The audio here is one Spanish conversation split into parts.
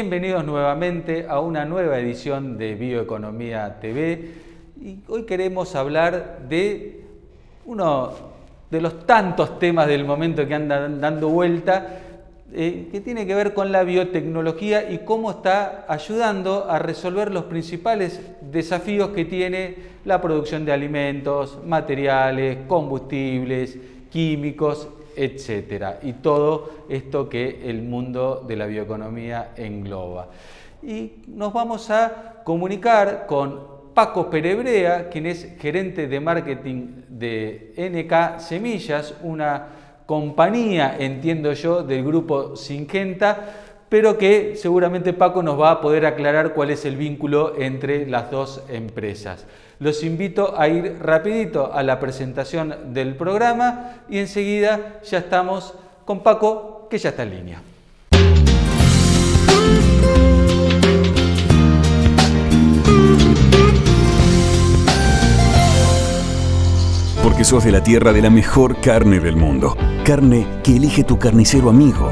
Bienvenidos nuevamente a una nueva edición de Bioeconomía TV y hoy queremos hablar de uno de los tantos temas del momento que andan dando vuelta que tiene que ver con la biotecnología y cómo está ayudando a resolver los principales desafíos que tiene la producción de alimentos, materiales, combustibles, químicos, etcétera, y todo esto que el mundo de la bioeconomía engloba. Y nos vamos a comunicar con Paco Perebrea, quien es gerente de marketing de NK Semillas, una compañía, entiendo yo, del grupo Syngenta, pero que seguramente Paco nos va a poder aclarar cuál es el vínculo entre las dos empresas. Los invito a ir rapidito a la presentación del programa y enseguida ya estamos con Paco, que ya está en línea. Porque sos de la tierra de la mejor carne del mundo. Carne que elige tu carnicero amigo.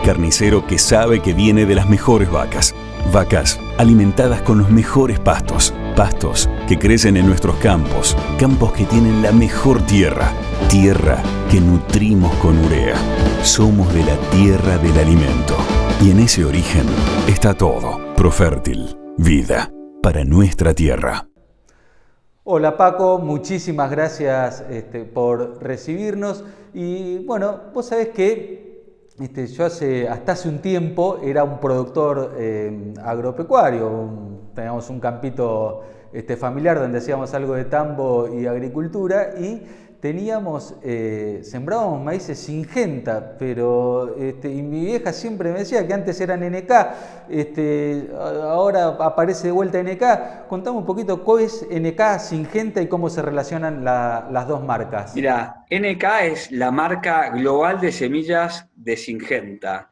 Carnicero que sabe que viene de las mejores vacas. Vacas alimentadas con los mejores pastos. Pastos que crecen en nuestros campos. Campos que tienen la mejor tierra. Tierra que nutrimos con urea. Somos de la tierra del alimento. Y en ese origen está todo. Profértil. Vida para nuestra tierra. Hola Paco, muchísimas gracias por recibirnos. Y bueno, vos sabés que yo hasta hace un tiempo era un productor agropecuario, teníamos un campito familiar donde hacíamos algo de tambo y agricultura y sembrábamos maíces Syngenta, pero y mi vieja siempre me decía que antes eran NK, ahora aparece de vuelta NK. Contame un poquito cuál es NK, Syngenta y cómo se relacionan las dos marcas. Mira, NK es la marca global de semillas de Syngenta.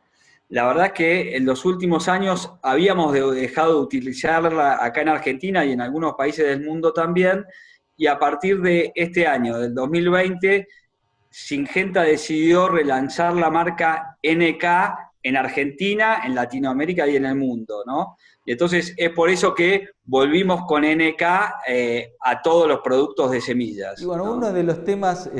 La verdad que en los últimos años habíamos dejado de utilizarla acá en Argentina y en algunos países del mundo también, y a partir de este año, del 2020, Syngenta decidió relanzar la marca NK en Argentina, en Latinoamérica y en el mundo, ¿no? Y entonces es por eso que volvimos con NK a todos los productos de semillas. Y bueno, ¿no? uno de los temas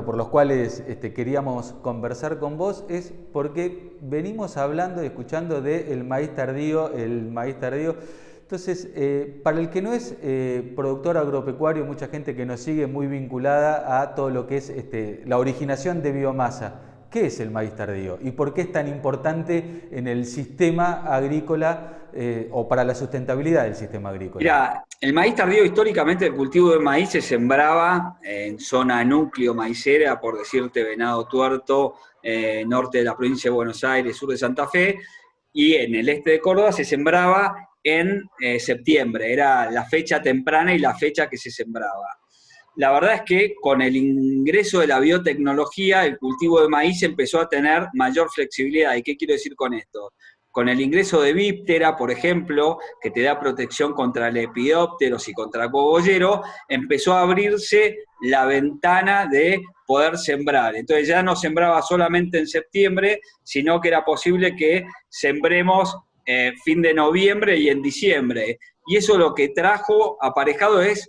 por los cuales queríamos conversar con vos es porque venimos hablando y escuchando del maíz tardío, Entonces, para el que no es productor agropecuario, mucha gente que nos sigue muy vinculada a todo lo que es la originación de biomasa. ¿Qué es el maíz tardío? ¿Y por qué es tan importante en el sistema agrícola o para la sustentabilidad del sistema agrícola? Mira, el maíz tardío, históricamente el cultivo de maíz se sembraba en zona núcleo maicera, por decirte Venado Tuerto, norte de la provincia de Buenos Aires, sur de Santa Fe, y en el este de Córdoba se sembraba en septiembre, era la fecha temprana y la fecha que se sembraba. La verdad es que con el ingreso de la biotecnología, el cultivo de maíz empezó a tener mayor flexibilidad. ¿Y qué quiero decir con esto? Con el ingreso de Víptera, por ejemplo, que te da protección contra lepidópteros y contra cogollero, empezó a abrirse la ventana de poder sembrar. Entonces ya no sembraba solamente en septiembre, sino que era posible que sembremos fin de noviembre y en diciembre. Y eso lo que trajo aparejado es,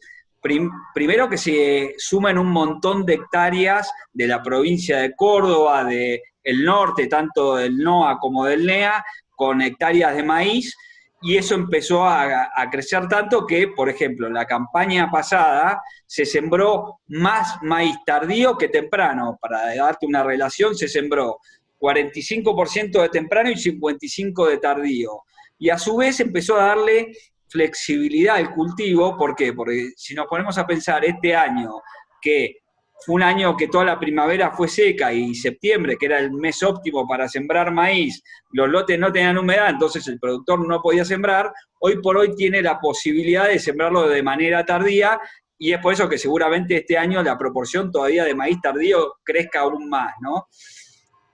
primero, que se sumen un montón de hectáreas de la provincia de Córdoba, del norte, tanto del NOA como del NEA, con hectáreas de maíz, y eso empezó a crecer tanto que, por ejemplo, la campaña pasada se sembró más maíz tardío que temprano. Para darte una relación, se sembró 45% de temprano y 55% de tardío. Y a su vez empezó a darle flexibilidad al cultivo. ¿Por qué? Porque si nos ponemos a pensar este año, que fue un año que toda la primavera fue seca y septiembre, que era el mes óptimo para sembrar maíz, los lotes no tenían humedad, entonces el productor no podía sembrar, hoy por hoy tiene la posibilidad de sembrarlo de manera tardía, y es por eso que seguramente este año la proporción todavía de maíz tardío crezca aún más, ¿no?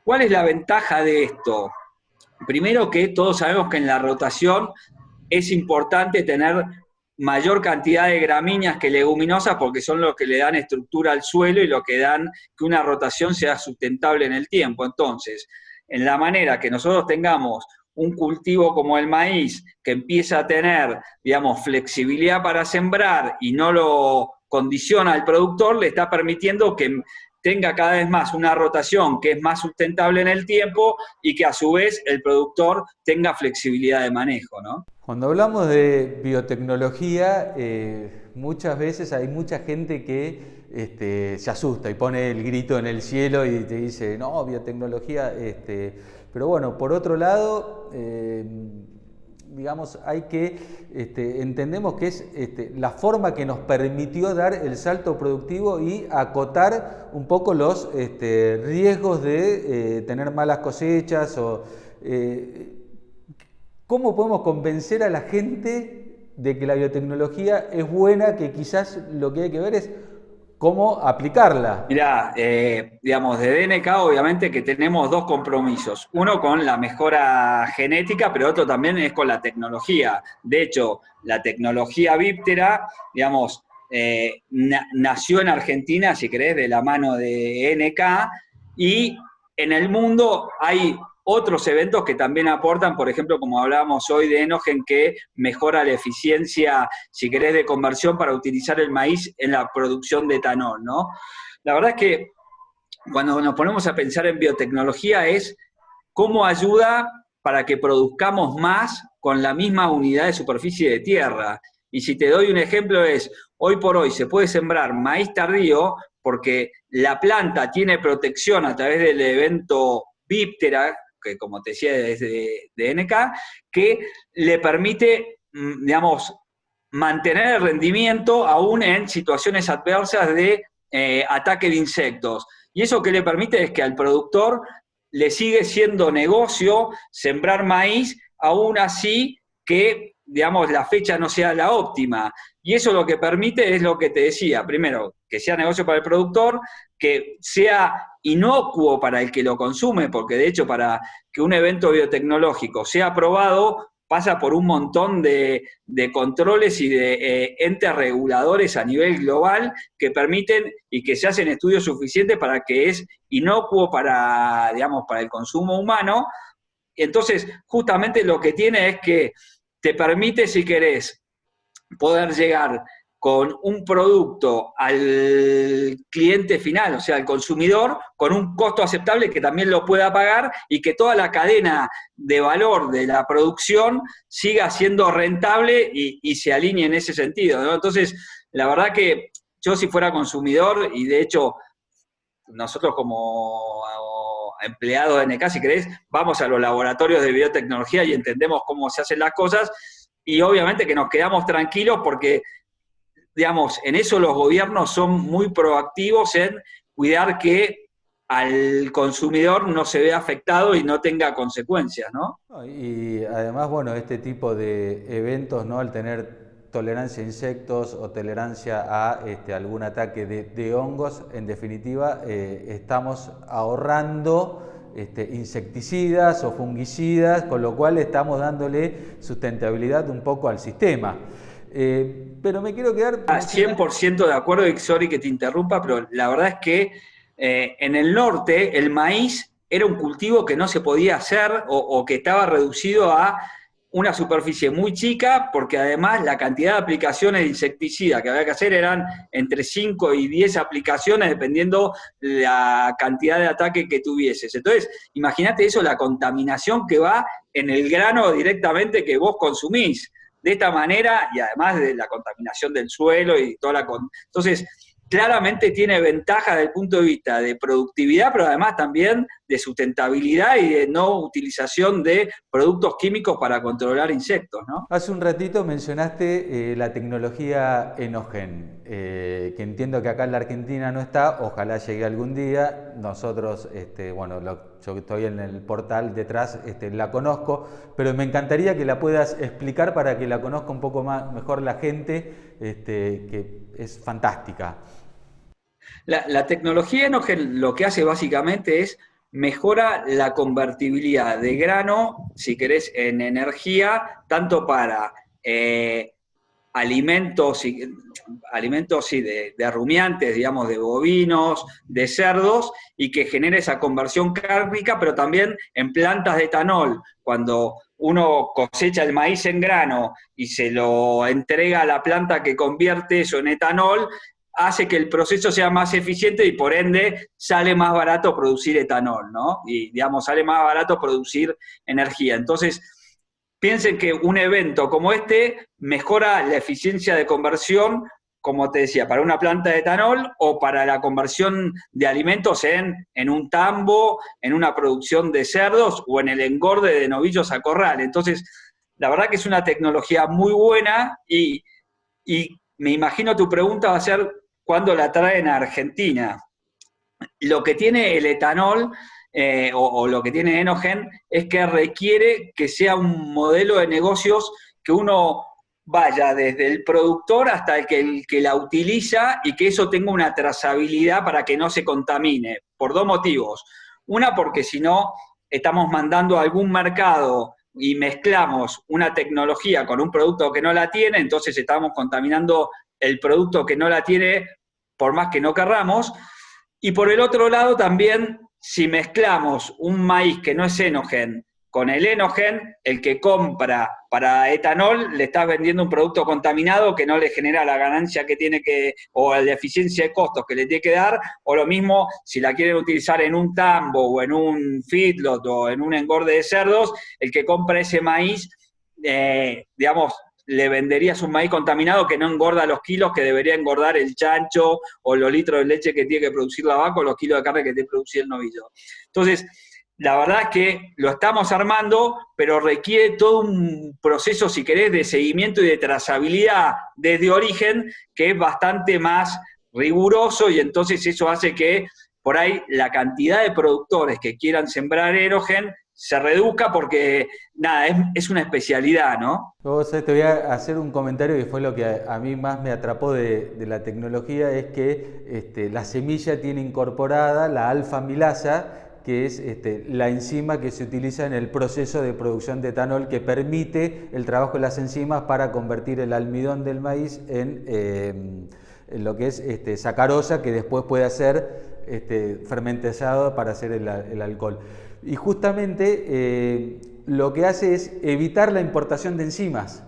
¿Cuál es la ventaja de esto? Primero, que todos sabemos que en la rotación es importante tener mayor cantidad de gramíneas que leguminosas, porque son los que le dan estructura al suelo y lo que dan que una rotación sea sustentable en el tiempo. Entonces, en la manera que nosotros tengamos un cultivo como el maíz, que empieza a tener, digamos, flexibilidad para sembrar y no lo condiciona al productor, le está permitiendo que tenga cada vez más una rotación que es más sustentable en el tiempo y que a su vez el productor tenga flexibilidad de manejo, ¿no? Cuando hablamos de biotecnología, muchas veces hay mucha gente que se asusta y pone el grito en el cielo y te dice, no, biotecnología, pero bueno, por otro lado, digamos, hay que, entendemos que es la forma que nos permitió dar el salto productivo y acotar un poco los riesgos de tener malas cosechas o... ¿Cómo podemos convencer a la gente de que la biotecnología es buena, que quizás lo que hay que ver es cómo aplicarla? Mirá, digamos, de DNK obviamente que tenemos dos compromisos. Uno con la mejora genética, pero otro también es con la tecnología. De hecho, la tecnología víptera, digamos, nació en Argentina, si querés, de la mano de NK, y en el mundo hay otros eventos que también aportan, por ejemplo, como hablábamos hoy de Enogen, que mejora la eficiencia, si querés, de conversión para utilizar el maíz en la producción de etanol, ¿no? La verdad es que cuando nos ponemos a pensar en biotecnología es cómo ayuda para que produzcamos más con la misma unidad de superficie de tierra. Y si te doy un ejemplo es, hoy por hoy se puede sembrar maíz tardío porque la planta tiene protección a través del evento víptera, que como te decía es de NK, que le permite, digamos, mantener el rendimiento aún en situaciones adversas de ataque de insectos. Y eso que le permite es que al productor le sigue siendo negocio sembrar maíz, aún así que, digamos, la fecha no sea la óptima. Y eso lo que permite es lo que te decía, primero, que sea negocio para el productor, que sea inocuo para el que lo consume, porque de hecho para que un evento biotecnológico sea aprobado, pasa por un montón de controles y de entes reguladores a nivel global que permiten y que se hacen estudios suficientes para que es inocuo para, digamos, para el consumo humano. Entonces, justamente lo que tiene es que te permite, si querés, poder llegar con un producto al cliente final, o sea, al consumidor, con un costo aceptable que también lo pueda pagar y que toda la cadena de valor de la producción siga siendo rentable y se alinee en ese sentido, ¿no? Entonces, la verdad que yo si fuera consumidor, y de hecho nosotros como empleados de NK, si querés, vamos a los laboratorios de biotecnología y entendemos cómo se hacen las cosas, y obviamente que nos quedamos tranquilos porque, digamos, en eso los gobiernos son muy proactivos en cuidar que al consumidor no se vea afectado y no tenga consecuencias, ¿no? Y además, bueno, este tipo de eventos, ¿no? Al tener tolerancia a insectos o tolerancia a algún ataque de hongos, en definitiva, estamos ahorrando insecticidas o fungicidas, con lo cual estamos dándole sustentabilidad un poco al sistema. Pero me quiero quedar... 100% de acuerdo, y sorry que te interrumpa, pero la verdad es que en el norte el maíz era un cultivo que no se podía hacer o que estaba reducido a una superficie muy chica, porque además la cantidad de aplicaciones de insecticida que había que hacer eran entre 5 y 10 aplicaciones, dependiendo la cantidad de ataque que tuvieses. Entonces, imagínate eso, la contaminación que va en el grano directamente que vos consumís. De esta manera, y además de la contaminación del suelo y toda la... Entonces, claramente tiene ventaja desde el punto de vista de productividad, pero además también de sustentabilidad y de no utilización de productos químicos para controlar insectos, ¿no? Hace un ratito mencionaste la tecnología Enogen, que entiendo que acá en la Argentina no está, ojalá llegue algún día. Nosotros, bueno, yo estoy en el portal detrás, la conozco, pero me encantaría que la puedas explicar para que la conozca un poco mejor la gente, que es fantástica. La tecnología Enogen lo que hace básicamente es mejora la convertibilidad de grano, si querés, en energía, tanto para alimentos, alimentos sí, de rumiantes, digamos, de bovinos, de cerdos, y que genera esa conversión cárnica, pero también en plantas de etanol. Cuando uno cosecha el maíz en grano y se lo entrega a la planta que convierte eso en etanol, hace que el proceso sea más eficiente y por ende sale más barato producir etanol, ¿no? Y digamos, sale más barato producir energía. Entonces, piensen que un evento como este mejora la eficiencia de conversión, como te decía, para una planta de etanol o para la conversión de alimentos en un tambo, en una producción de cerdos o en el engorde de novillos a corral. Entonces, la verdad que es una tecnología muy buena y me imagino tu pregunta va a ser ¿cuándo la traen a Argentina? Lo que tiene el etanol o lo que tiene Enogen es que requiere que sea un modelo de negocios que uno vaya desde el productor hasta el que la utiliza y que eso tenga una trazabilidad para que no se contamine, por dos motivos. Una, porque si no, estamos mandando a algún mercado y mezclamos una tecnología con un producto que no la tiene, entonces estamos contaminando el producto que no la tiene por más que no querramos. Y por el otro lado también, si mezclamos un maíz que no es Enogen con el Enogen, el que compra para etanol le estás vendiendo un producto contaminado que no le genera la ganancia que tiene que, o la eficiencia de costos que le tiene que dar, o lo mismo si la quieren utilizar en un tambo o en un feedlot o en un engorde de cerdos, el que compra ese maíz, digamos, le venderías un maíz contaminado que no engorda los kilos que debería engordar el chancho o los litros de leche que tiene que producir la vaca o los kilos de carne que tiene que producir el novillo. Entonces, la verdad es que lo estamos armando, pero requiere todo un proceso, si querés, de seguimiento y de trazabilidad desde origen, que es bastante más riguroso, y entonces eso hace que por ahí la cantidad de productores que quieran sembrar Enogen se reduzca porque, nada, es una especialidad, ¿no? Vos te voy a hacer un comentario que fue lo que a mí más me atrapó de la tecnología, es que la semilla tiene incorporada la alfa-amilasa, que es la enzima que se utiliza en el proceso de producción de etanol, que permite el trabajo de las enzimas para convertir el almidón del maíz en lo que es sacarosa, que después puede ser fermentizado para hacer el alcohol. Y justamente lo que hace es evitar la importación de enzimas.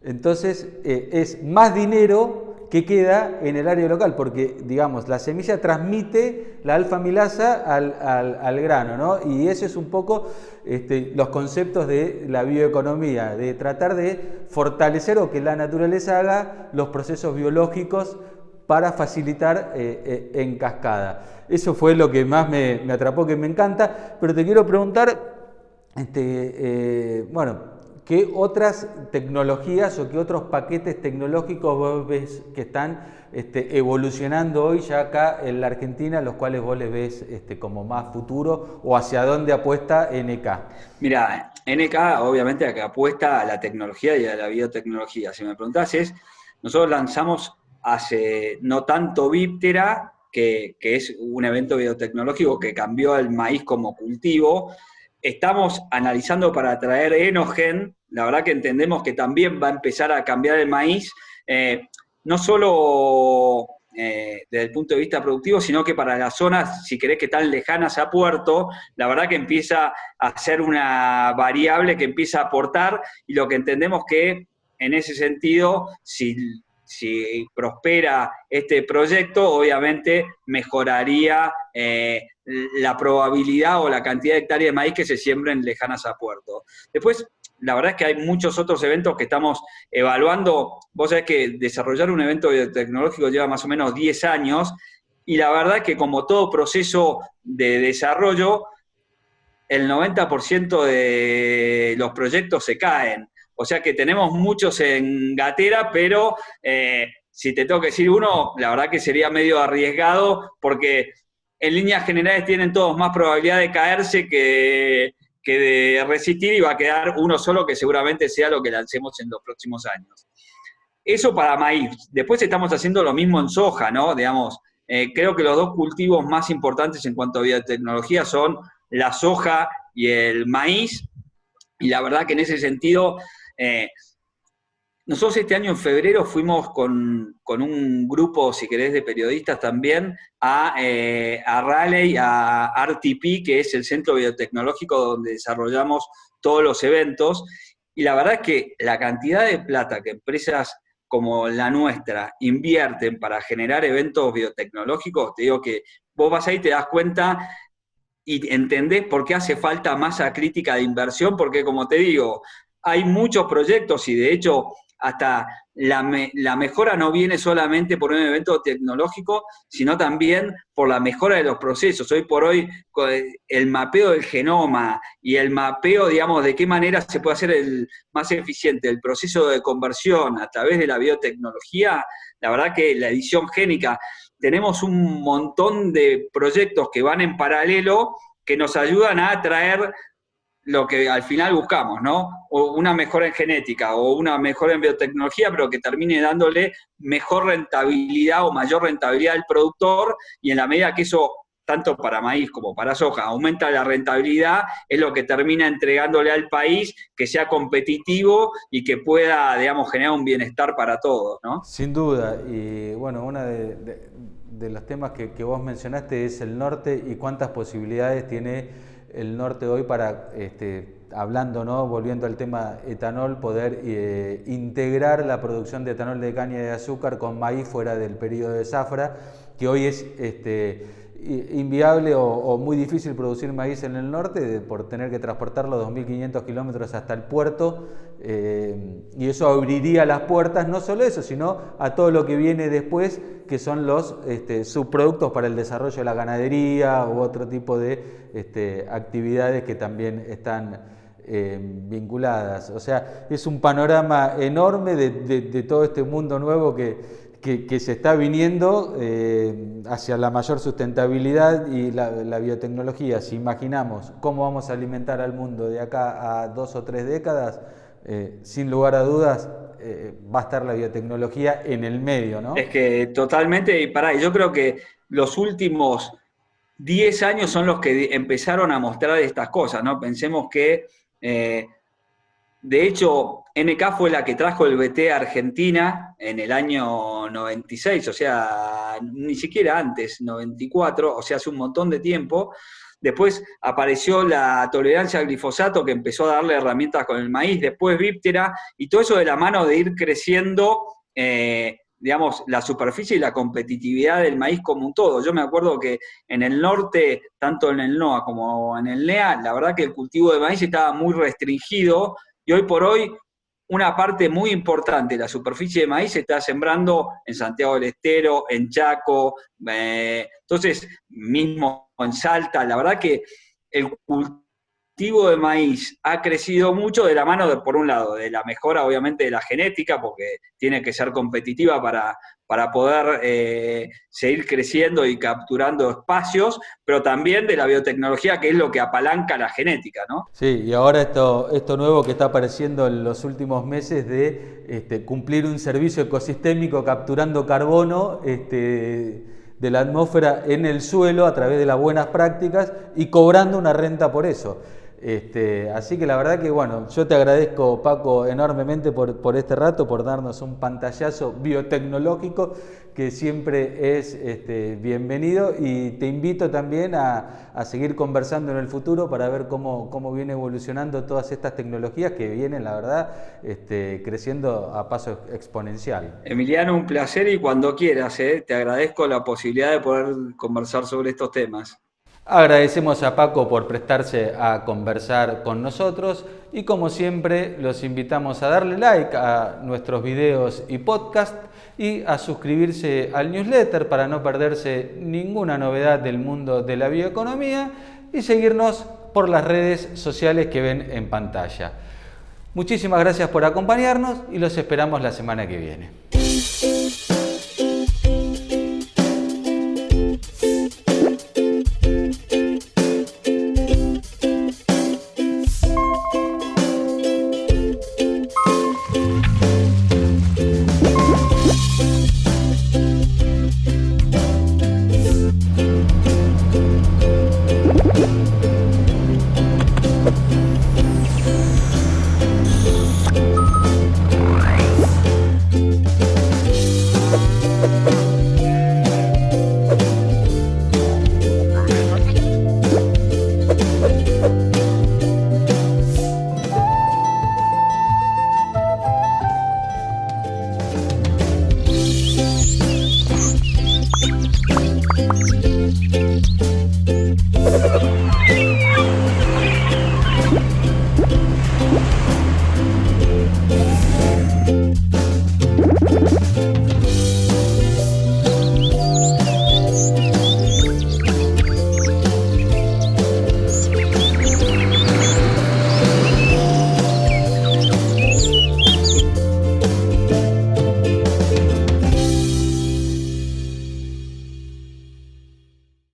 Entonces es más dinero que queda en el área local, porque, digamos, la semilla transmite la alfa-amilasa al grano, ¿no? Y ese es un poco los conceptos de la bioeconomía, de tratar de fortalecer o que la naturaleza haga los procesos biológicos para facilitar en cascada. Eso fue lo que más me atrapó, que me encanta, pero te quiero preguntar, bueno, ¿qué otras tecnologías o qué otros paquetes tecnológicos vos ves que están evolucionando hoy ya acá en la Argentina, los cuales vos les ves como más futuro, o hacia dónde apuesta NK? Mira, NK obviamente a que apuesta a la tecnología y a la biotecnología. Si me preguntás nosotros lanzamos hace no tanto Víptera, que es un evento biotecnológico que cambió el maíz como cultivo. Estamos analizando para traer Enogen, la verdad que entendemos que también va a empezar a cambiar el maíz, no solo desde el punto de vista productivo, sino que para las zonas, si querés, que están lejanas a Puerto, la verdad que empieza a ser una variable que empieza a aportar, y lo que entendemos que en ese sentido, si prospera este proyecto, obviamente mejoraría la probabilidad o la cantidad de hectáreas de maíz que se siembren lejanas a Puerto. Después, la verdad es que hay muchos otros eventos que estamos evaluando. Vos sabés que desarrollar un evento biotecnológico lleva más o menos 10 años, y la verdad es que como todo proceso de desarrollo, el 90% de los proyectos se caen. O sea que tenemos muchos en gatera, pero si te tengo que decir uno, la verdad que sería medio arriesgado, porque en líneas generales tienen todos más probabilidad de caerse que de resistir, y va a quedar uno solo que seguramente sea lo que lancemos en los próximos años. Eso para maíz. Después estamos haciendo lo mismo en soja, ¿no? Digamos, creo que los dos cultivos más importantes en cuanto a biotecnología son la soja y el maíz, y la verdad que en ese sentido nosotros este año en febrero fuimos con un grupo, si querés, de periodistas también a Raleigh, a RTP, que es el Centro Biotecnológico donde desarrollamos todos los eventos. Y la verdad es que la cantidad de plata que empresas como la nuestra invierten para generar eventos biotecnológicos, te digo que vos vas ahí y te das cuenta y entendés por qué hace falta masa crítica de inversión, porque como te digo, hay muchos proyectos y de hecho hasta la mejora no viene solamente por un evento tecnológico, sino también por la mejora de los procesos. Hoy por hoy, el mapeo del genoma y el mapeo, digamos, de qué manera se puede hacer más eficiente el proceso de conversión a través de la biotecnología, la verdad que la edición génica, tenemos un montón de proyectos que van en paralelo que nos ayudan a traer lo que al final buscamos, ¿no? O una mejora en genética o una mejora en biotecnología, pero que termine dándole mejor rentabilidad o mayor rentabilidad al productor, y en la medida que eso, tanto para maíz como para soja, aumenta la rentabilidad, es lo que termina entregándole al país que sea competitivo y que pueda, digamos, generar un bienestar para todos, ¿no? Sin duda, y bueno, uno de los temas que vos mencionaste es el norte y cuántas posibilidades tiene el norte hoy para, hablando, ¿no? Volviendo al tema etanol, poder integrar la producción de etanol de caña de azúcar con maíz fuera del periodo de zafra, que hoy es inviable o muy difícil producir maíz en el norte por tener que transportarlo 2.500 kilómetros hasta el puerto, y eso abriría las puertas, no solo eso, sino a todo lo que viene después, que son los subproductos para el desarrollo de la ganadería u otro tipo de actividades que también están vinculadas. O sea, es un panorama enorme de todo este mundo nuevo que se está viniendo hacia la mayor sustentabilidad y la biotecnología. Si imaginamos cómo vamos a alimentar al mundo de acá a 2 o 3 décadas, sin lugar a dudas va a estar la biotecnología en el medio, ¿no? Es que totalmente, y yo creo que los últimos 10 años son los que empezaron a mostrar estas cosas, ¿no? Pensemos que, de hecho, NK fue la que trajo el BT a Argentina en el año 96, o sea, ni siquiera antes, 94, o sea, hace un montón de tiempo. Después apareció la tolerancia al glifosato, que empezó a darle herramientas con el maíz, después Víptera, y todo eso de la mano de ir creciendo, digamos, la superficie y la competitividad del maíz como un todo. Yo me acuerdo que en el norte, tanto en el NOA como en el NEA, la verdad que el cultivo de maíz estaba muy restringido, y hoy por hoy una parte muy importante de la superficie de maíz se está sembrando en Santiago del Estero, en Chaco, entonces mismo en Salta. La verdad que el cultivo de maíz ha crecido mucho de la mano, por un lado, de la mejora obviamente de la genética, porque tiene que ser competitiva para poder seguir creciendo y capturando espacios, pero también de la biotecnología, que es lo que apalanca la genética, ¿no? Sí, y ahora esto nuevo que está apareciendo en los últimos meses de cumplir un servicio ecosistémico capturando carbono de la atmósfera en el suelo a través de las buenas prácticas y cobrando una renta por eso. Así que la verdad que, bueno, yo te agradezco, Paco, enormemente por este rato, por darnos un pantallazo biotecnológico que siempre es bienvenido, y te invito también a seguir conversando en el futuro para ver cómo viene evolucionando todas estas tecnologías que vienen, la verdad, creciendo a paso exponencial. Emiliano, un placer, y cuando quieras, te agradezco la posibilidad de poder conversar sobre estos temas. Agradecemos a Paco por prestarse a conversar con nosotros, y como siempre los invitamos a darle like a nuestros videos y podcast y a suscribirse al newsletter para no perderse ninguna novedad del mundo de la bioeconomía, y seguirnos por las redes sociales que ven en pantalla. Muchísimas gracias por acompañarnos y los esperamos la semana que viene.